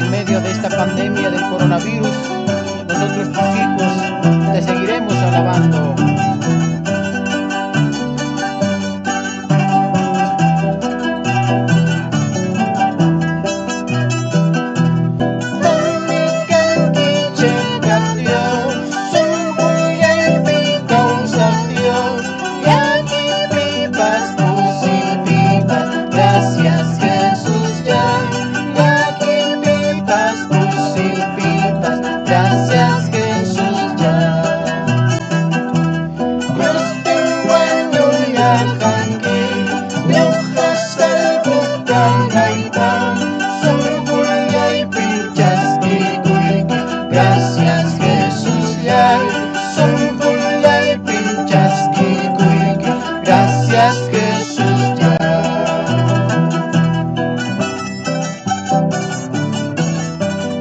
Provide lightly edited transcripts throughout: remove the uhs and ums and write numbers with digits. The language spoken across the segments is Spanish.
en medio de esta pandemia del coronavirus, nosotros tus hijos te seguiremos alabando.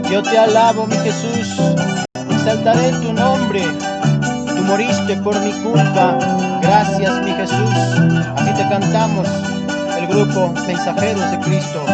Yo te alabo, mi Jesús, exaltaré tu nombre. Tú moriste por mi culpa. Gracias, mi Jesús. Así te cantamos, el grupo Mensajeros de Cristo.